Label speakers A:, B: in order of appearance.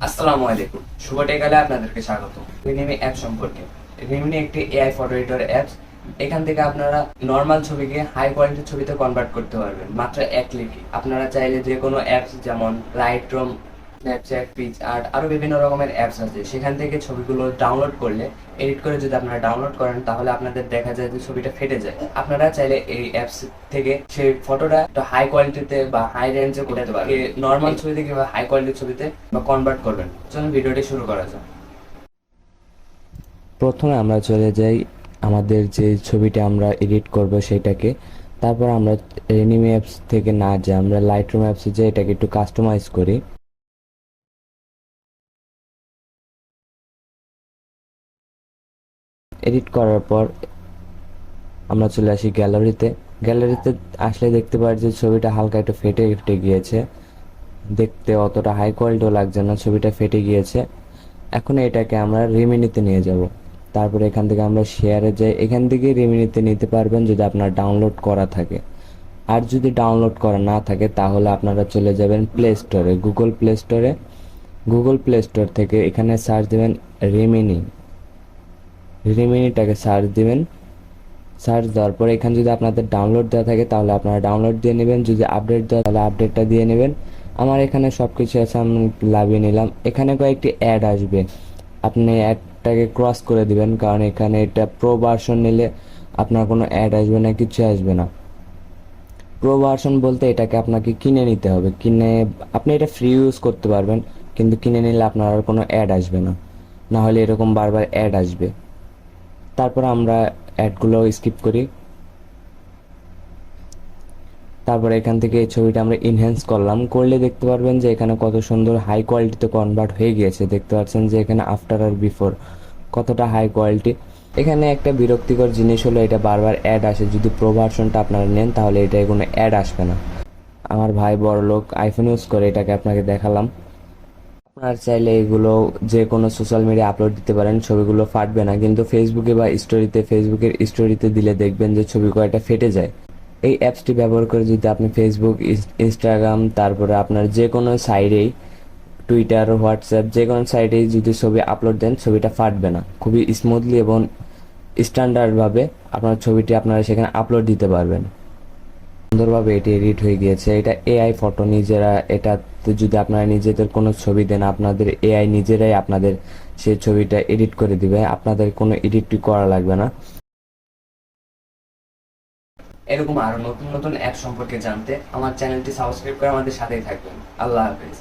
A: আসসালামু আলাইকুম, শুভ টেকালে আপনাদেরকে স্বাগত। রিমিনি অ্যাপ সম্পর্কে। রিমিনি একটি এআই ফটো এডিটর অ্যাপস। এখান থেকে আপনারা নর্মাল ছবিকে হাই কোয়ালিটির ছবিতে কনভার্ট করতে পারবেন মাত্র এক ক্লিকে। আপনারা চাইলে যে কোনো অ্যাপস যেমন লাইটরুম, স্ন্যাপচ্যাট, পিচ আর্ট, আরো বিভিন্ন রকমের অ্যাপস আছে, সেখান থেকে ছবিগুলো ডাউনলোড করলে, এডিট করে যদি আপনারা ডাউনলোড করেন, তাহলে আপনাদের দেখা যায় যে ছবিটা ফেটে যায়। আপনারা চাইলে এই অ্যাপস থেকে সেই ফটোটা একটু হাই কোয়ালিটিতে বা হাই রেঞ্জে করতে পারবেন। নর্মাল ছবি থেকে বা হাই কোয়ালিটির ছবিতে বা কনভার্ট করবেন। চলুন ভিডিওটি শুরু করা যাক।
B: প্রথমে আমরা চলে যাই আমাদের যে ছবিটা আমরা এডিট করব সেটাকে। তারপর আমরা এনিমি অ্যাপস থেকে না যাই, আমরা লাইটরুম অ্যাপসে যাই, এটাকে একটু কাস্টমাইজ করি। এডিট করার পর আমরা চলে আসি গ্যালারিতে। গ্যালারিতে আসলে দেখতে পাই যে ছবিটা হালকা একটু ফেটে ফেটে গিয়েছে, দেখতে অতটা হাই কোয়ালিটিও লাগছে না, ছবিটা ফেটে গিয়েছে। এখন এটাকে আমরা রিমিনিতে নিয়ে যাব। তারপরে এখান থেকে আমরা শেয়ারে যাই, এখান থেকে রিমিনিতে নিতে পারবেন যদি আপনার ডাউনলোড করা থাকে। আর যদি ডাউনলোড করা না থাকে তাহলে আপনারা চলে যাবেন প্লে স্টোরে, গুগল প্লে স্টোরে। গুগল প্লে স্টোর থেকে এখানে সার্চ দেবেন রিমিনি। রিমিনিটাকে সার্চ দিবেন। সার্চ দেওয়ার পরে এখানে যদি আপনাদের ডাউনলোড দেওয়া থাকে তাহলে আপনারা ডাউনলোড দিয়ে নেবেন, যদি আপডেট দেওয়া তাহলে আপডেটটা দিয়ে নেবেন। আমার এখানে সব কিছু আছে, আমি লাভিয়ে নিলাম। এখানে কয়েকটি অ্যাড আসবে, আপনি অ্যাডটাকে ক্রস করে দিবেন, কারণ এখানে এটা প্রো ভার্সন নিলে আপনার কোনো অ্যাড আসবে না, কিছু আসবে না। প্রো ভার্সন বলতে এটাকে আপনাকে কিনে নিতে হবে, কিনে আপনি এটা ফ্রি ইউজ করতে পারবেন, কিন্তু কিনে নিলে আপনার আর কোনো অ্যাড আসবে না, না হলে এরকম বারবার অ্যাড আসবে। তারপর আমরা অ্যাডগুলো স্কিপ করি। তারপরে এখান থেকে এই ছবিটা আমরা ইনহ্যান্স করলাম, করলে দেখতে পারবেন যে এখানে কত সুন্দর হাই কোয়ালিটিতে কনভার্ট হয়ে গিয়েছে। দেখতে পাচ্ছেন যে এখানে আফটার আর বিফোর কতটা হাই কোয়ালিটি। এখানে একটা বিরক্তিকর জিনিস হলো এটা বারবার অ্যাড আসে। যদি প্রো ভার্সনটা আপনারা নেন তাহলে এটায় কোনো অ্যাড আসবে না। আমার ভাই বড়লোক আইফোন ইউজ করে, এটাকে আপনাকে দেখালাম। আপনারা চাইলে এগুলো যে কোনো সোশ্যাল মিডিয়া আপলোড দিতে পারেন, ছবিগুলো ফাটবে না। কিন্তু ফেসবুকে বা স্টোরিতে, ফেসবুকের স্টোরিতে দিলে দেখবেন যে ছবি কয়টা ফেটে যায়। এই অ্যাপসটি ব্যবহার করে যদি আপনি ফেসবুক, ইনস্টাগ্রাম, তারপরে আপনার যে কোনো সাইডেই, টুইটার, হোয়াটসঅ্যাপ, যে কোনো সাইডেই যদি ছবি আপলোড দেন, ছবিটা ফাটবে না। খুবই স্মুথলি এবং স্ট্যান্ডার্ডভাবে আপনার ছবিটি আপনারা সেখানে আপলোড দিতে পারবেন। সুন্দরভাবে এটি এডিট হয়ে গিয়েছে। এটা এআই ফটো, নিজেরা এটাতে যদি আপনারা নিজেদের কোনো ছবি দেন, আপনাদের এআই নিজেরাই আপনাদের সেই ছবিটা এডিট করে দিবে, আপনাদের কোনো এডিটই করা লাগবে না।
A: এরকম আরো নতুন নতুন অ্যাপ সম্পর্কে জানতে আমার চ্যানেলটি সাবস্ক্রাইব করে আমাদের সাথেই থাকবেন। আল্লাহ হাফেজ।